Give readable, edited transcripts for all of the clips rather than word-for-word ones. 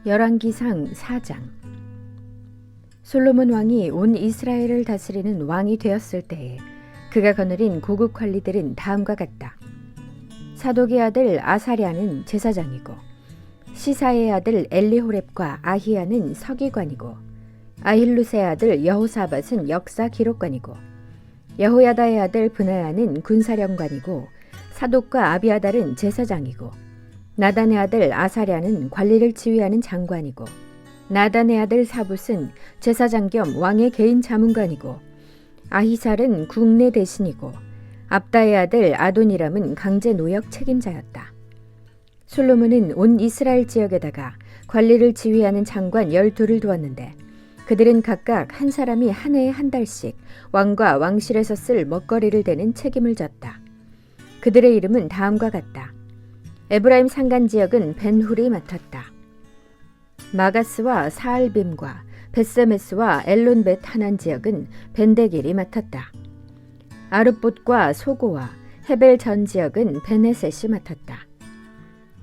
열왕기상 4장. 솔로몬 왕이 온 이스라엘을 다스리는 왕이 되었을 때에 그가 거느린 고급 관리들은 다음과 같다. 사독의 아들 아사랴는 제사장이고, 시사의 아들 엘리호렙과 아히야는 서기관이고, 아힐루세의 아들 여호사밧은 역사 기록관이고, 여호야다의 아들 브나야는 군사령관이고, 사독과 아비아달은 제사장이고, 나단의 아들 아사랴는 관리를 지휘하는 장관이고, 나단의 아들 사붓은 제사장 겸 왕의 개인 자문관이고, 아히살은 국내 대신이고, 압다의 아들 아도니람은 강제 노역 책임자였다. 솔로몬은 온 이스라엘 지역에다가 관리를 지휘하는 장관 12를 두었는데, 그들은 각각 한 사람이 한 해에 한 달씩 왕과 왕실에서 쓸 먹거리를 대는 책임을 졌다. 그들의 이름은 다음과 같다. 에브라임 산간 지역은 벤훌이 맡았다. 마가스와 사알빔과 벳세메스와 엘론벳 하난 지역은 벤데길이 맡았다. 아르봇과 소고와 헤벨 전 지역은 베네셋이 맡았다.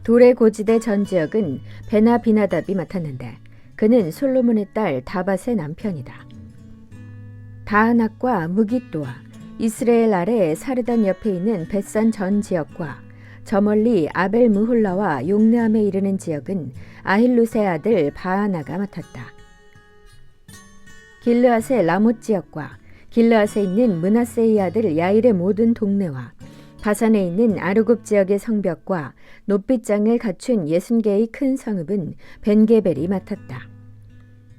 돌의 고지대 전 지역은 베나비나답이 맡았는데 그는 솔로몬의 딸 다밧의 남편이다. 다하낙과 무깃도와 이스라엘 아래 사르단 옆에 있는 벳산 전 지역과 저 멀리 아벨 무홀라와 용르함에 이르는 지역은 아힐루세 아들 바하나가 맡았다. 길르앗의 라못 지역과 길르앗에 있는 므낫세의 아들 야일의 모든 동네와 바산에 있는 아르곱 지역의 성벽과 높빗장을 갖춘 60개의 큰 성읍은 벤게벨이 맡았다.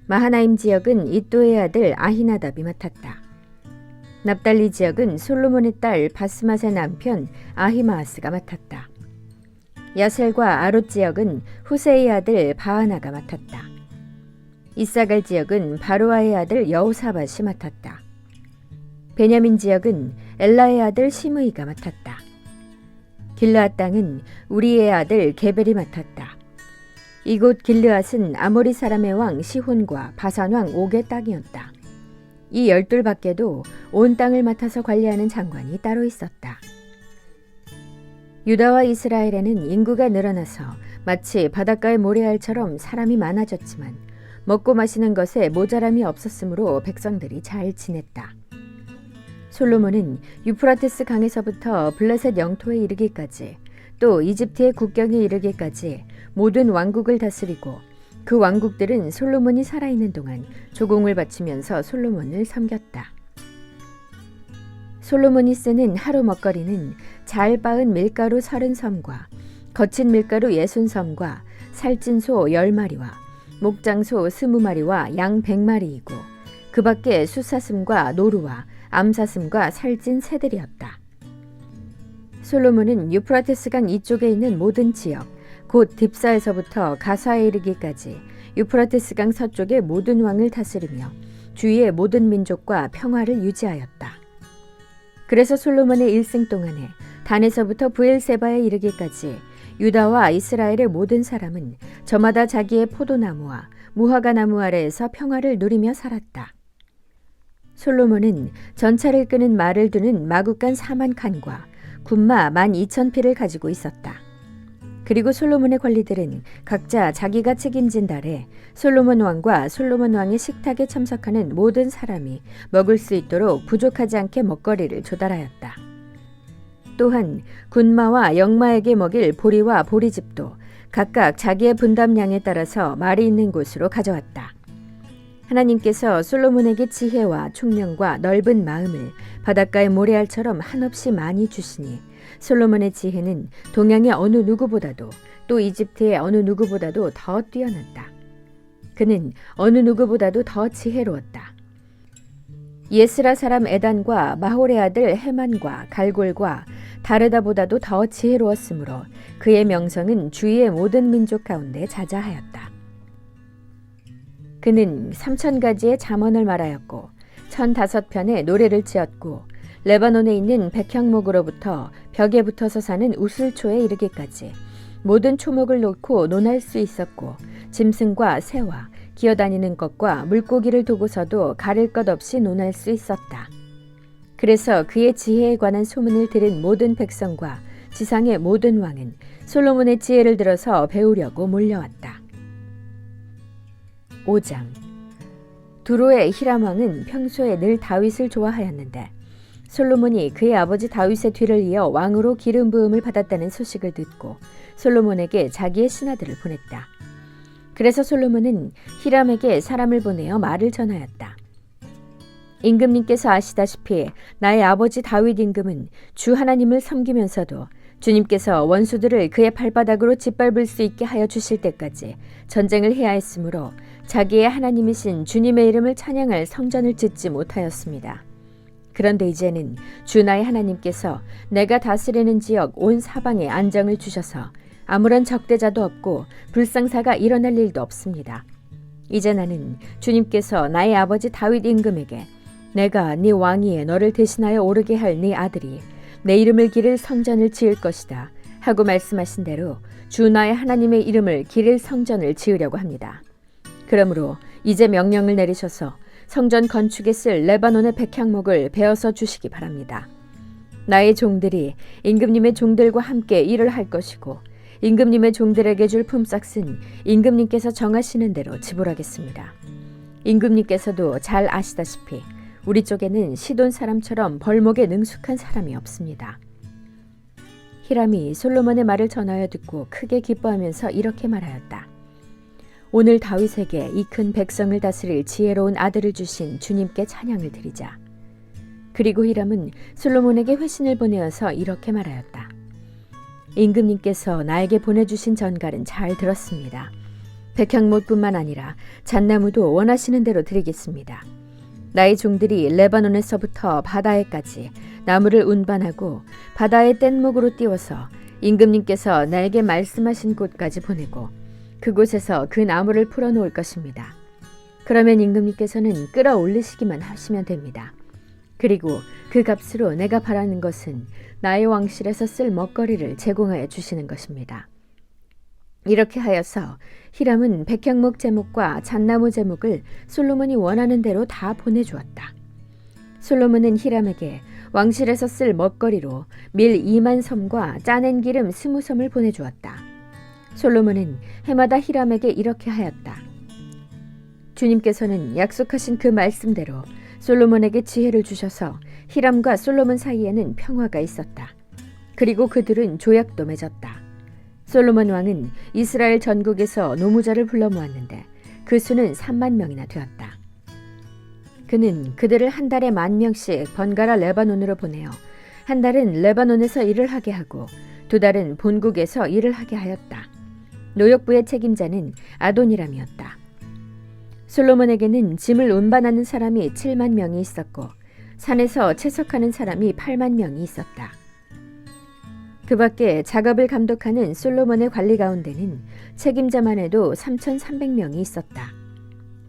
마하나임 지역은 이또의 아들 아히나답이 맡았다. 납달리 지역은 솔로몬의 딸 바스맛의 남편 아히마아스가 맡았다. 야셀과 아롯 지역은 후세의 아들 바하나가 맡았다. 이사갈 지역은 바로아의 아들 여호사밧이 맡았다. 베냐민 지역은 엘라의 아들 시므이가 맡았다. 길르앗 땅은 우리의 아들 게벨이 맡았다. 이곳 길르앗은 아모리 사람의 왕 시혼과 바산 왕 옥의 땅이었다. 이 12 밖에도 온 땅을 맡아서 관리하는 장관이 따로 있었다. 유다와 이스라엘에는 인구가 늘어나서 마치 바닷가의 모래알처럼 사람이 많아졌지만 먹고 마시는 것에 모자람이 없었으므로 백성들이 잘 지냈다. 솔로몬은 유프라테스 강에서부터 블레셋 영토에 이르기까지 또 이집트의 국경에 이르기까지 모든 왕국을 다스리고 그 왕국들은 솔로몬이 살아있는 동안 조공을 바치면서 솔로몬을 섬겼다. 솔로몬이 쓰는 하루 먹거리는 잘 빻은 밀가루 30섬과 거친 밀가루 60섬과 살찐 소 10마리와 목장소 20마리와 양 100마리이고 그 밖에 숫사슴과 노루와 암사슴과 살찐 새들이었다. 솔로몬은 유프라테스강 이쪽에 있는 모든 지역 곧 딥사에서부터 가사에 이르기까지 유프라테스강 서쪽의 모든 왕을 다스리며 주위의 모든 민족과 평화를 유지하였다. 그래서 솔로몬의 일생 동안에 단에서부터 브엘세바에 이르기까지 유다와 이스라엘의 모든 사람은 저마다 자기의 포도나무와 무화과 나무 아래에서 평화를 누리며 살았다. 솔로몬은 전차를 끄는 말을 두는 마구간 4만 칸과 군마 12,000匹를 가지고 있었다. 그리고 솔로몬의 관리들은 각자 자기가 책임진 달에 솔로몬 왕과 솔로몬 왕의 식탁에 참석하는 모든 사람이 먹을 수 있도록 부족하지 않게 먹거리를 조달하였다. 또한 군마와 영마에게 먹일 보리와 보리즙도 각각 자기의 분담량에 따라서 말이 있는 곳으로 가져왔다. 하나님께서 솔로몬에게 지혜와 총명과 넓은 마음을 바닷가의 모래알처럼 한없이 많이 주시니 솔로몬의 지혜는 동양의 어느 누구보다도 또 이집트의 어느 누구보다도 더 뛰어났다. 그는 어느 누구보다도 더 지혜로웠다. 예스라 사람 에단과 마홀의 아들 헤만과 갈골과 다르다보다도 더 지혜로웠으므로 그의 명성은 주위의 모든 민족 가운데 자자하였다. 그는 3,000가지의 잠언을 말하였고 1,005편의 노래를 지었고 레바논에 있는 백향목으로부터 벽에 붙어서 사는 우슬초에 이르기까지 모든 초목을 놓고 논할 수 있었고 짐승과 새와 기어다니는 것과 물고기를 두고서도 가릴 것 없이 논할 수 있었다. 그래서 그의 지혜에 관한 소문을 들은 모든 백성과 지상의 모든 왕은 솔로몬의 지혜를 들어서 배우려고 몰려왔다. 5장. 두로의 히람 왕은 평소에 늘 다윗을 좋아하였는데 솔로몬이 그의 아버지 다윗의 뒤를 이어 왕으로 기름 부음을 받았다는 소식을 듣고 솔로몬에게 자기의 신하들을 보냈다. 그래서 솔로몬은 히람에게 사람을 보내어 말을 전하였다. 임금님께서 아시다시피 나의 아버지 다윗 임금은 주 하나님을 섬기면서도 주님께서 원수들을 그의 발바닥으로 짓밟을 수 있게 하여 주실 때까지 전쟁을 해야 했으므로 자기의 하나님이신 주님의 이름을 찬양할 성전을 짓지 못하였습니다. 그런데 이제는 주 나의 하나님께서 내가 다스리는 지역 온 사방에 안정을 주셔서 아무런 적대자도 없고 불상사가 일어날 일도 없습니다. 이제 나는 주님께서 나의 아버지 다윗 임금에게 내가 네 왕위에 너를 대신하여 오르게 할 네 아들이 내 이름을 기릴 성전을 지을 것이다 하고 말씀하신 대로 주 나의 하나님의 이름을 기릴 성전을 지으려고 합니다. 그러므로 이제 명령을 내리셔서 성전 건축에 쓸 레바논의 백향목을 베어서 주시기 바랍니다. 나의 종들이 임금님의 종들과 함께 일을 할 것이고 임금님의 종들에게 줄 품삯은 임금님께서 정하시는 대로 지불하겠습니다. 임금님께서도 잘 아시다시피 우리 쪽에는 시돈 사람처럼 벌목에 능숙한 사람이 없습니다. 히람이 솔로몬의 말을 전하여 듣고 크게 기뻐하면서 이렇게 말하였다. 오늘 다윗에게 이 큰 백성을 다스릴 지혜로운 아들을 주신 주님께 찬양을 드리자. 그리고 히람은 솔로몬에게 회신을 보내어서 이렇게 말하였다. 임금님께서 나에게 보내주신 전갈은 잘 들었습니다. 백향목뿐만 아니라 잣나무도 원하시는 대로 드리겠습니다. 나의 종들이 레바논에서부터 바다에까지 나무를 운반하고 바다의 뗏목으로 띄워서 임금님께서 나에게 말씀하신 곳까지 보내고 그곳에서 그 나무를 풀어놓을 것입니다. 그러면 임금님께서는 끌어올리시기만 하시면 됩니다. 그리고 그 값으로 내가 바라는 것은 나의 왕실에서 쓸 먹거리를 제공하여 주시는 것입니다. 이렇게 하여서 히람은 백향목 제목과 잣나무 제목을 솔로몬이 원하는 대로 다 보내주었다. 솔로몬은 히람에게 왕실에서 쓸 먹거리로 밀 2만 섬과 짜낸 기름 20섬을 보내주었다. 솔로몬은 해마다 히람에게 이렇게 하였다. 주님께서는 약속하신 그 말씀대로 솔로몬에게 지혜를 주셔서 히람과 솔로몬 사이에는 평화가 있었다. 그리고 그들은 조약도 맺었다. 솔로몬 왕은 이스라엘 전국에서 노무자를 불러 모았는데 그 수는 3만 명이나 되었다. 그는 그들을 한 달에 10,000명씩 번갈아 레바논으로 보내어 한 달은 레바논에서 일을 하게 하고 2달은 본국에서 일을 하게 하였다. 노역부의 책임자는 아도니람이었다. 솔로몬에게는 짐을 운반하는 사람이 7만 명이 있었고 산에서 채석하는 사람이 8만 명이 있었다. 그 밖에 작업을 감독하는 솔로몬의 관리 가운데는 책임자만 해도 3,300명이 있었다.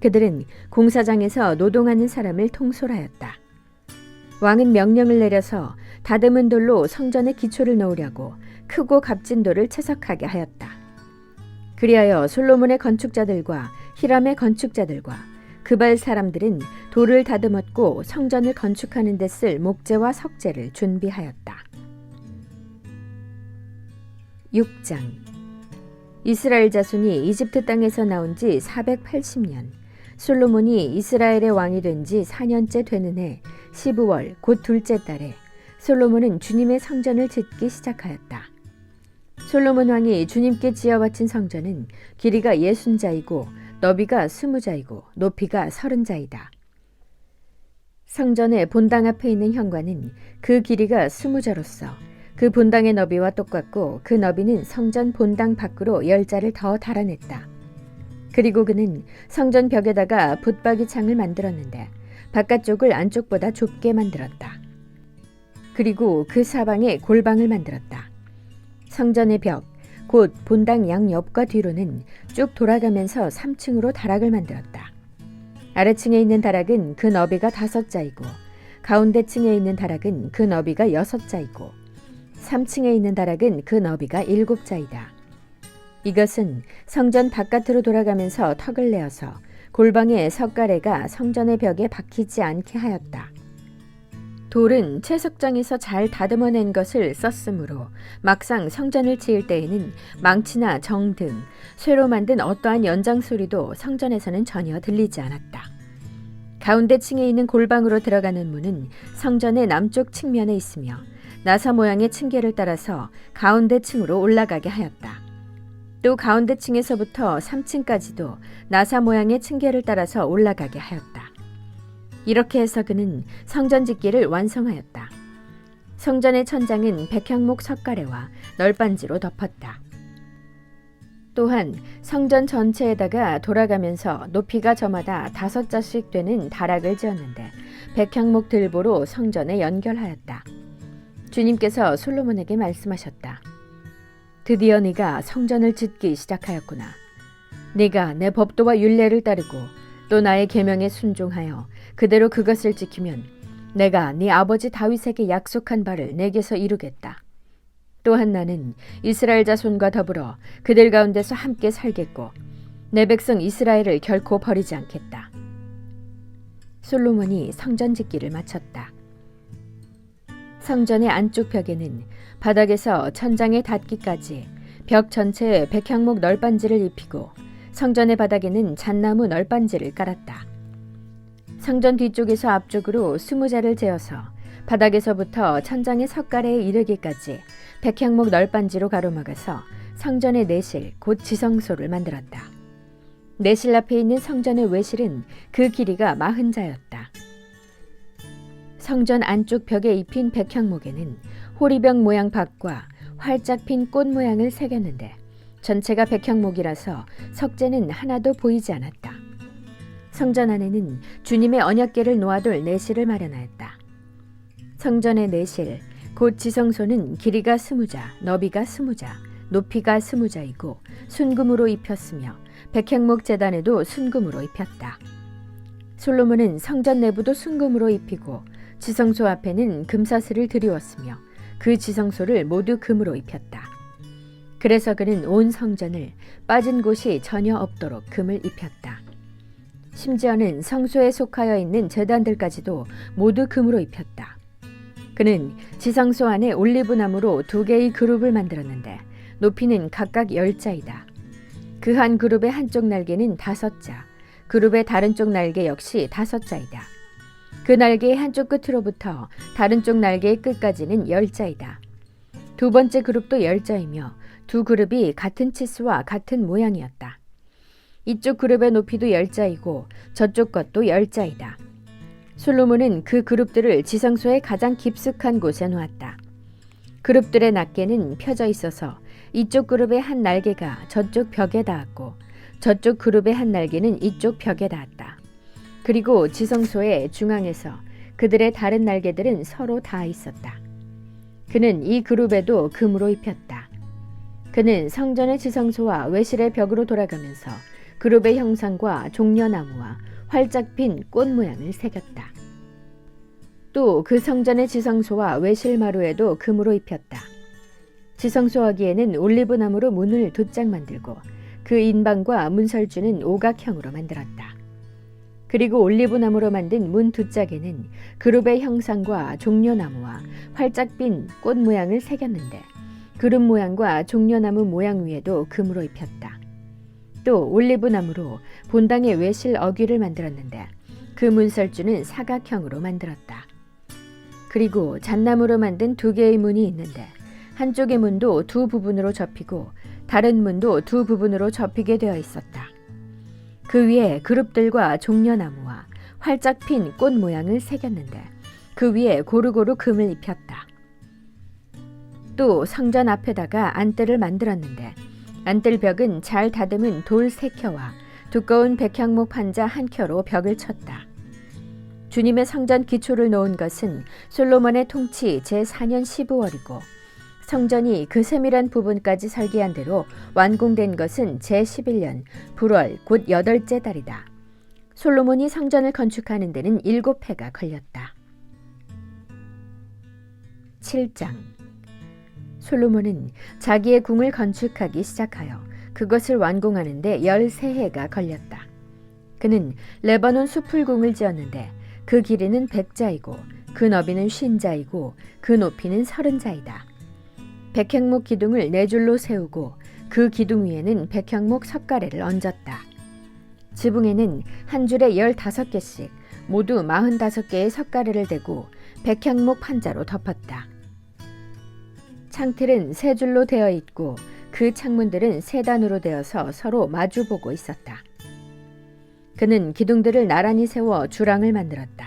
그들은 공사장에서 노동하는 사람을 통솔하였다. 왕은 명령을 내려서 다듬은 돌로 성전의 기초를 놓으려고 크고 값진 돌을 채석하게 하였다. 그리하여 솔로몬의 건축자들과 히람의 건축자들과 그발 사람들은 돌을 다듬었고 성전을 건축하는 데 쓸 목재와 석재를 준비하였다. 6장. 이스라엘 자손이 이집트 땅에서 나온 지 480년, 솔로몬이 이스라엘의 왕이 된 지 4년째 되는 해 15월 곧 둘째 달에 솔로몬은 주님의 성전을 짓기 시작하였다. 솔로몬 왕이 주님께 지어 바친 성전은 길이가 60자이고 너비가 20자이고 높이가 30자이다. 성전의 본당 앞에 있는 현관은 그 길이가 20자로서 그 본당의 너비와 똑같고 그 너비는 성전 본당 밖으로 10자를 더 달아냈다. 그리고 그는 성전 벽에다가 붙박이 창을 만들었는데 바깥쪽을 안쪽보다 좁게 만들었다. 그리고 그 사방에 골방을 만들었다. 성전의 벽, 곧 본당 양옆과 뒤로는 쭉 돌아가면서 3층으로 다락을 만들었다. 아래층에 있는 다락은 그 너비가 5자이고 가운데 층에 있는 다락은 그 너비가 6자이고 3층에 있는 다락은 그 너비가 7자이다. 이것은 성전 바깥으로 돌아가면서 턱을 내어서 골방의 석가래가 성전의 벽에 박히지 않게 하였다. 돌은 채석장에서 잘 다듬어낸 것을 썼으므로 막상 성전을 지을 때에는 망치나 정 등 쇠로 만든 어떠한 연장 소리도 성전에서는 전혀 들리지 않았다. 가운데 층에 있는 골방으로 들어가는 문은 성전의 남쪽 측면에 있으며 나사 모양의 층계를 따라서 가운데 층으로 올라가게 하였다. 또 가운데 층에서부터 3층까지도 나사 모양의 층계를 따라서 올라가게 하였다. 이렇게 해서 그는 성전 짓기를 완성하였다. 성전의 천장은 백향목 석가래와 널빤지로 덮었다. 또한 성전 전체에다가 돌아가면서 높이가 저마다 5자씩 되는 다락을 지었는데 백향목 들보로 성전에 연결하였다. 주님께서 솔로몬에게 말씀하셨다. 드디어 네가 성전을 짓기 시작하였구나. 네가 내 법도와 율례를 따르고 또 나의 계명에 순종하여 그대로 그것을 지키면 내가 네 아버지 다윗에게 약속한 바를 내게서 이루겠다. 또한 나는 이스라엘 자손과 더불어 그들 가운데서 함께 살겠고 내 백성 이스라엘을 결코 버리지 않겠다. 솔로몬이 성전 짓기를 마쳤다. 성전의 안쪽 벽에는 바닥에서 천장에 닿기까지 벽 전체에 백향목 널빤지를 입히고 성전의 바닥에는 잣나무 널빤지를 깔았다. 성전 뒤쪽에서 앞쪽으로 20자를 재어서 바닥에서부터 천장의 석가래에 이르기까지 백향목 널빤지로 가로막아서 성전의 내실 곧 지성소를 만들었다. 내실 앞에 있는 성전의 외실은 그 길이가 40자였다. 성전 안쪽 벽에 입힌 백향목에는 호리병 모양 밭과 활짝 핀 꽃 모양을 새겼는데 전체가 백향목이라서 석재는 하나도 보이지 않았다. 성전 안에는 주님의 언약궤를 놓아둘 내실을 마련하였다. 성전의 내실, 곧 지성소는 길이가 20자, 너비가 20자, 높이가 20자이고 순금으로 입혔으며 백향목 제단에도 순금으로 입혔다. 솔로몬은 성전 내부도 순금으로 입히고 지성소 앞에는 금사슬을 들이웠으며 그 지성소를 모두 금으로 입혔다. 그래서 그는 온 성전을 빠진 곳이 전혀 없도록 금을 입혔다. 심지어는 성소에 속하여 있는 제단들까지도 모두 금으로 입혔다. 그는 지성소 안에 올리브나무로 2개의 그룹을 만들었는데 높이는 각각 10자이다. 그 한 그룹의 한쪽 날개는 5자, 그룹의 다른 쪽 날개 역시 5자이다. 그 날개의 한쪽 끝으로부터 다른 쪽 날개의 끝까지는 10자이다. 두 번째 그룹도 10자이며 두 그룹이 같은 치수와 같은 모양이었다. 이쪽 그룹의 높이도 10자이고 저쪽 것도 10자이다. 솔로몬은 그 그룹들을 지성소의 가장 깊숙한 곳에 놓았다. 그룹들의 낱개는 펴져 있어서 이쪽 그룹의 한 날개가 저쪽 벽에 닿았고 저쪽 그룹의 한 날개는 이쪽 벽에 닿았다. 그리고 지성소의 중앙에서 그들의 다른 날개들은 서로 닿아 있었다. 그는 이 그룹에도 금으로 입혔다. 그는 성전의 지성소와 외실의 벽으로 돌아가면서 그룹의 형상과 종려나무와 활짝 핀 꽃 모양을 새겼다. 또 그 성전의 지성소와 외실 마루에도 금으로 입혔다. 지성소 하기에는 올리브나무로 문을 2짝 만들고 그 인방과 문설주는 오각형으로 만들었다. 그리고 올리브나무로 만든 문 2짝에는 그룹의 형상과 종려나무와 활짝 핀 꽃 모양을 새겼는데 그룹 모양과 종려나무 모양 위에도 금으로 입혔다. 또 올리브나무로 본당의 외실 어귀를 만들었는데 그 문설주는 사각형으로 만들었다. 그리고 잣나무로 만든 2개의 문이 있는데 한쪽의 문도 2 부분으로 접히고 다른 문도 2 부분으로 접히게 되어 있었다. 그 위에 그룹들과 종려나무와 활짝 핀 꽃 모양을 새겼는데 그 위에 고루고루 금을 입혔다. 또 성전 앞에다가 안뜰을 만들었는데 안뜰 벽은 잘 다듬은 돌 3켜와 두꺼운 백향목 판자 1켜로 벽을 쳤다. 주님의 성전 기초를 놓은 것은 솔로몬의 통치 제4년 15월이고 성전이 그 세밀한 부분까지 설계한 대로 완공된 것은 제11년 불월 곧 8째 달이다. 솔로몬이 성전을 건축하는 데는 7해가 걸렸다. 7장 솔로몬은 자기의 궁을 건축하기 시작하여 그것을 완공하는 데 13해가 걸렸다. 그는 레바논 수풀궁을 지었는데 그 길이는 100자이고 그 너비는 50자이고 그 높이는 30자이다. 백향목 기둥을 4줄로 세우고 그 기둥 위에는 백향목 석가래를 얹었다. 지붕에는 한 줄에 15개씩 모두 45개의 석가래를 대고 백향목 판자로 덮었다. 창틀은 3줄로 되어 있고 그 창문들은 3단으로 되어서 서로 마주보고 있었다. 그는 기둥들을 나란히 세워 주랑을 만들었다.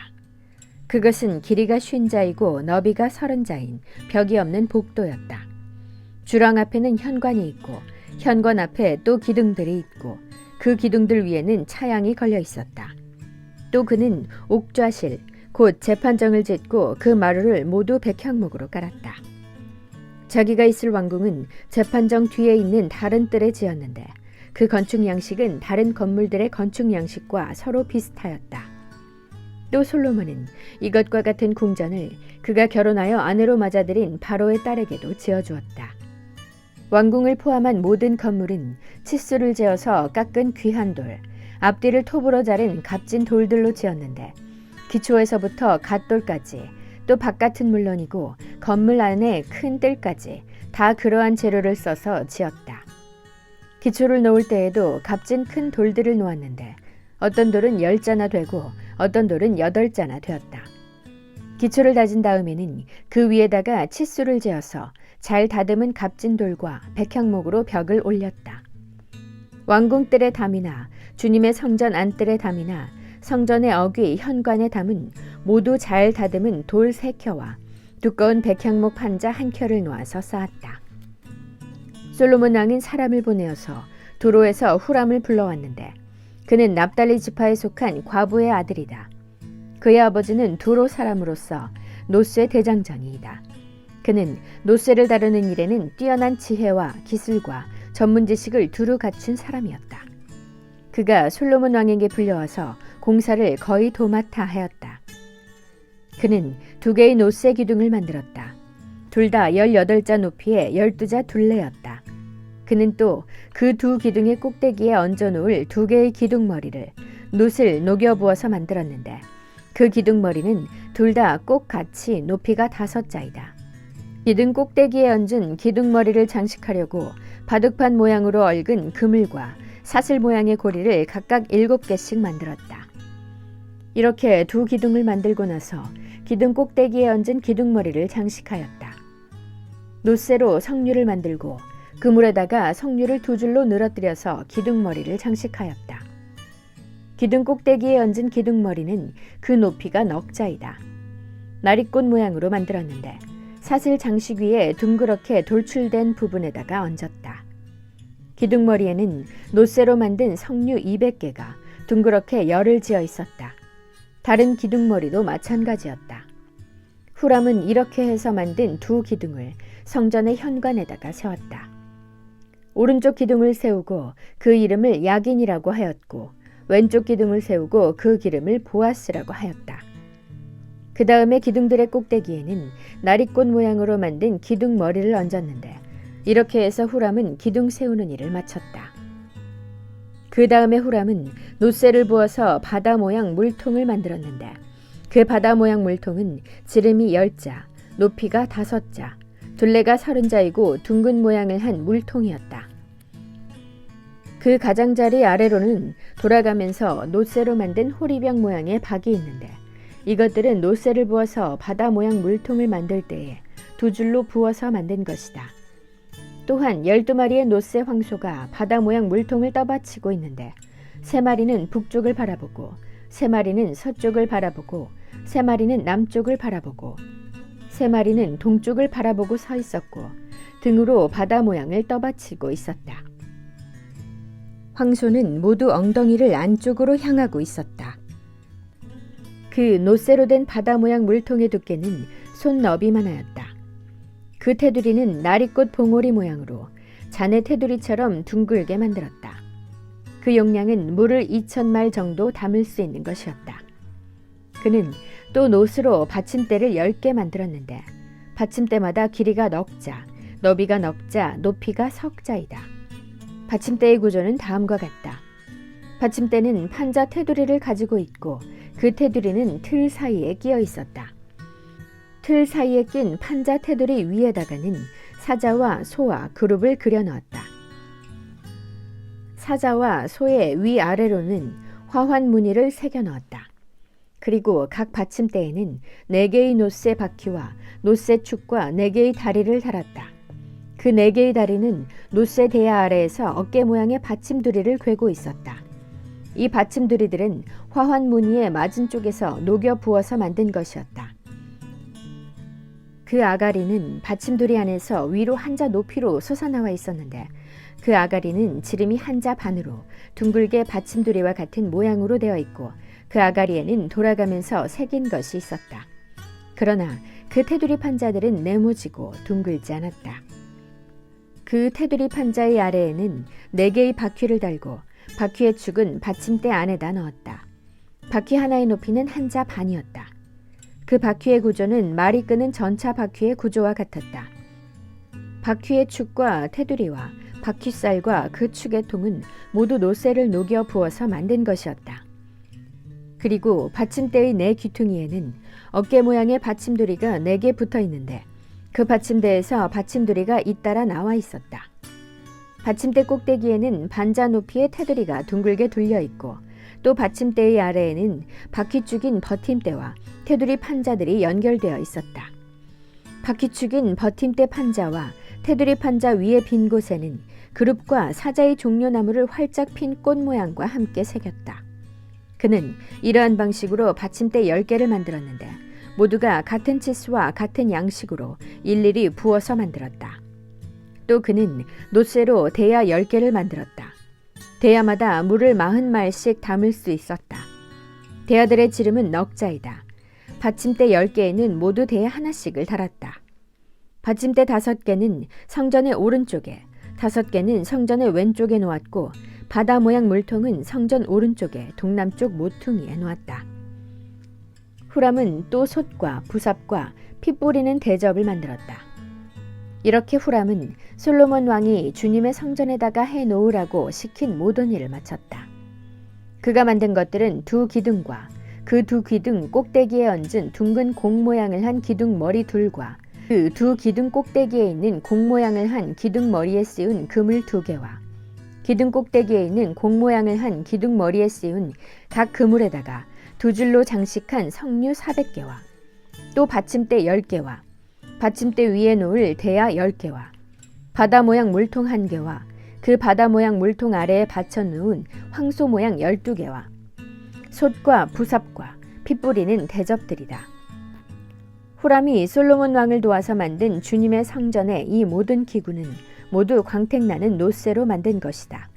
그것은 길이가 50자이고 너비가 30자인 벽이 없는 복도였다. 주랑 앞에는 현관이 있고 현관 앞에 또 기둥들이 있고 그 기둥들 위에는 차양이 걸려 있었다. 또 그는 옥좌실, 곧 재판정을 짓고 그 마루를 모두 백향목으로 깔았다. 자기가 있을 왕궁은 재판정 뒤에 있는 다른 뜰에 지었는데 그 건축 양식은 다른 건물들의 건축 양식과 서로 비슷하였다. 또 솔로몬은 이것과 같은 궁전을 그가 결혼하여 아내로 맞아들인 바로의 딸에게도 지어주었다. 왕궁을 포함한 모든 건물은 치수를 재어서 깎은 귀한 돌, 앞뒤를 톱으로 자른 값진 돌들로 지었는데 기초에서부터 갓돌까지 또 바깥은 물론이고 건물 안에 큰 뜰까지 다 그러한 재료를 써서 지었다. 기초를 놓을 때에도 값진 큰 돌들을 놓았는데 어떤 돌은 10자나 되고 어떤 돌은 8자나 되었다. 기초를 다진 다음에는 그 위에다가 치수를 재어서 잘 다듬은 값진 돌과 백향목으로 벽을 올렸다. 왕궁뜰의 담이나 주님의 성전 안뜰의 담이나 성전의 어귀 현관의 담은 모두 잘 다듬은 돌 3켜와 두꺼운 백향목 판자 1켜를 놓아서 쌓았다. 솔로몬 왕은 사람을 보내어서 도로에서 후람을 불러왔는데 그는 납달리 지파에 속한 과부의 아들이다. 그의 아버지는 도로 사람으로서 노쇠 대장장이이다. 그는 노쇠를 다루는 일에는 뛰어난 지혜와 기술과 전문 지식을 두루 갖춘 사람이었다. 그가 솔로몬 왕에게 불려와서 공사를 거의 도맡아 하였다. 그는 2개의 노쇠 기둥을 만들었다. 둘 다 18자 높이에 12자 둘레였다. 그는 또 그 2 기둥의 꼭대기에 얹어놓을 2개의 기둥머리를 놋을 녹여 부어서 만들었는데 그 기둥머리는 둘 다 꼭 같이 높이가 5자이다. 기둥 꼭대기에 얹은 기둥머리를 장식하려고 바둑판 모양으로 얽은 그물과 사슬 모양의 고리를 각각 7개씩 만들었다. 이렇게 2 기둥을 만들고 나서 기둥 꼭대기에 얹은 기둥머리를 장식하였다. 놋쇠로 석류를 만들고 그물에다가 석류를 2줄로 늘어뜨려서 기둥머리를 장식하였다. 기둥 꼭대기에 얹은 기둥머리는 그 높이가 넉자이다. 나리꽃 모양으로 만들었는데 사슬 장식 위에 둥그렇게 돌출된 부분에다가 얹었다. 기둥머리에는 놋쇠로 만든 석류 200개가 둥그렇게 열을 지어 있었다. 다른 기둥머리도 마찬가지였다. 후람은 이렇게 해서 만든 2 기둥을 성전의 현관에다가 세웠다. 오른쪽 기둥을 세우고 그 이름을 야긴이라고 하였고 왼쪽 기둥을 세우고 그 기름을 보아스라고 하였다. 그 다음에 기둥들의 꼭대기에는 나리꽃 모양으로 만든 기둥머리를 얹었는데 이렇게 해서 후람은 기둥 세우는 일을 마쳤다. 그 다음에 후람은 놋쇠를 부어서 바다 모양 물통을 만들었는데 그 바다 모양 물통은 지름이 10자, 높이가 5자, 둘레가 30자이고 둥근 모양을 한 물통이었다. 그 가장자리 아래로는 돌아가면서 놋쇠로 만든 호리병 모양의 박이 있는데 이것들은 놋쇠를 부어서 바다 모양 물통을 만들 때에 2줄로 부어서 만든 것이다. 또한 12마리의 놋쇠 황소가 바다 모양 물통을 떠받치고 있는데 3마리는 북쪽을 바라보고 3마리는 서쪽을 바라보고 3마리는 남쪽을 바라보고 3마리는 동쪽을 바라보고 서 있었고 등으로 바다 모양을 떠받치고 있었다. 황소는 모두 엉덩이를 안쪽으로 향하고 있었다. 그 놋쇠로 된 바다 모양 물통의 두께는 손 너비만 하였다. 그 테두리는 나리꽃 봉오리 모양으로 잔의 테두리처럼 둥글게 만들었다. 그 용량은 물을 2000말 정도 담을 수 있는 것이었다. 그는 또 놋으로 받침대를 10개 만들었는데 받침대마다 길이가 넉자, 너비가 넉자, 높이가 석자이다. 받침대의 구조는 다음과 같다. 받침대는 판자 테두리를 가지고 있고 그 테두리는 틀 사이에 끼어 있었다. 틀 사이에 낀 판자 테두리 위에다가는 사자와 소와 그룹을 그려 넣었다. 사자와 소의 위아래로는 화환 무늬를 새겨 넣었다. 그리고 각 받침대에는 4개의 노쇠 바퀴와 노쇠 축과 4개의 다리를 달았다. 그 4개의 다리는 노쇠 대야 아래에서 어깨 모양의 받침두리를 꿰고 있었다. 이 받침두리들은 화환 무늬의 맞은 쪽에서 녹여 부어서 만든 것이었다. 그 아가리는 받침두리 안에서 위로 한자 높이로 솟아나와 있었는데 그 아가리는 지름이 한자 반으로 둥글게 받침두리와 같은 모양으로 되어 있고 그 아가리에는 돌아가면서 새긴 것이 있었다. 그러나 그 테두리 판자들은 네모지고 둥글지 않았다. 그 테두리 판자의 아래에는 4개의 바퀴를 달고 바퀴의 축은 받침대 안에다 넣었다. 바퀴 하나의 높이는 한자 반이었다. 그 바퀴의 구조는 말이 끄는 전차 바퀴의 구조와 같았다. 바퀴의 축과 테두리와 바퀴살과 그 축의 통은 모두 노쇠를 녹여 부어서 만든 것이었다. 그리고 받침대의 4귀퉁이에는 어깨 모양의 받침두리가 4개 붙어 있는데 그 받침대에서 받침두리가 잇따라 나와 있었다. 받침대 꼭대기에는 반자 높이의 테두리가 둥글게 둘려 있고 또 받침대의 아래에는 바퀴축인 버팀대와 테두리 판자들이 연결되어 있었다. 바퀴축인 버팀대 판자와 테두리 판자 위에 빈 곳에는 그룹과 사자의 종려나무를 활짝 핀 꽃 모양과 함께 새겼다. 그는 이러한 방식으로 받침대 10개를 만들었는데 모두가 같은 치수와 같은 양식으로 일일이 부어서 만들었다. 또 그는 노쇠로 대야 10개를 만들었다. 대야마다 물을 40말씩 담을 수 있었다. 대야들의 지름은 넉자이다. 받침대 10개에는 모두 대야 하나씩을 달았다. 받침대 5개는 성전의 오른쪽에, 5개는 성전의 왼쪽에 놓았고 바다 모양 물통은 성전 오른쪽에 동남쪽 모퉁이에 놓았다. 후람은 또 솥과 부삽과 피 뿌리는 대접을 만들었다. 이렇게 후람은 솔로몬 왕이 주님의 성전에다가 해놓으라고 시킨 모든 일을 마쳤다. 그가 만든 것들은 2기둥과 그 2기둥 꼭대기에 얹은 둥근 공 모양을 한 기둥 머리 둘과 그 2기둥 꼭대기에 있는 공 모양을 한 기둥 머리에 씌운 그물 2개와 기둥 꼭대기에 있는 공 모양을 한 기둥 머리에 씌운 각 그물에다가 2줄로 장식한 석류 400개와 또 받침대 10개와 받침대 위에 놓을 대야 10개와 바다 모양 물통 1개와 그 바다 모양 물통 아래에 받쳐놓은 황소 모양 12개와 솥과 부삽과 피 뿌리는 대접들이다. 후람이 솔로몬 왕을 도와서 만든 주님의 성전의 이 모든 기구는 모두 광택나는 노쇠로 만든 것이다.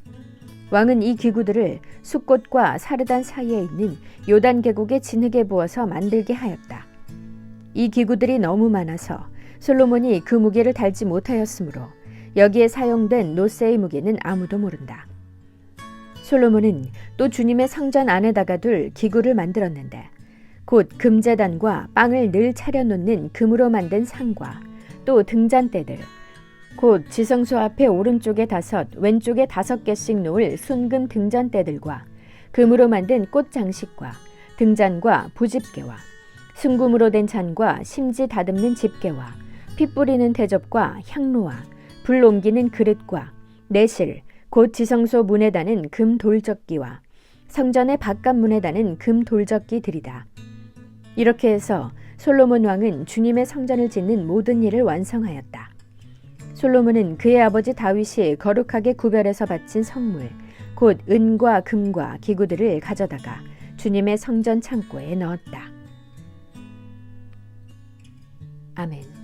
왕은 이 기구들을 숫꽃과 사르단 사이에 있는 요단 계곡의 진흙에 부어서 만들게 하였다. 이 기구들이 너무 많아서 솔로몬이 그 무게를 달지 못하였으므로 여기에 사용된 노쇠의 무게는 아무도 모른다. 솔로몬은 또 주님의 성전 안에다가 둘 기구를 만들었는데 곧 금제단과 빵을 늘 차려놓는 금으로 만든 상과 또 등잔대들 곧 지성소 앞에 오른쪽에 5 왼쪽에 5개씩 놓을 순금 등잔대들과 금으로 만든 꽃 장식과 등잔과 부집게와 순금으로 된 잔과 심지 다듬는 집게와 피 뿌리는 대접과 향로와 불 옮기는 그릇과 내실 곧 지성소 문에 다는 금 돌적기와 성전의 바깥 문에 다는 금 돌적기들이다. 이렇게 해서 솔로몬 왕은 주님의 성전을 짓는 모든 일을 완성하였다. 솔로몬은 그의 아버지 다윗이 거룩하게 구별해서 바친 성물, 곧 은과 금과 기구들을 가져다가 주님의 성전 창고에 넣었다. 아멘.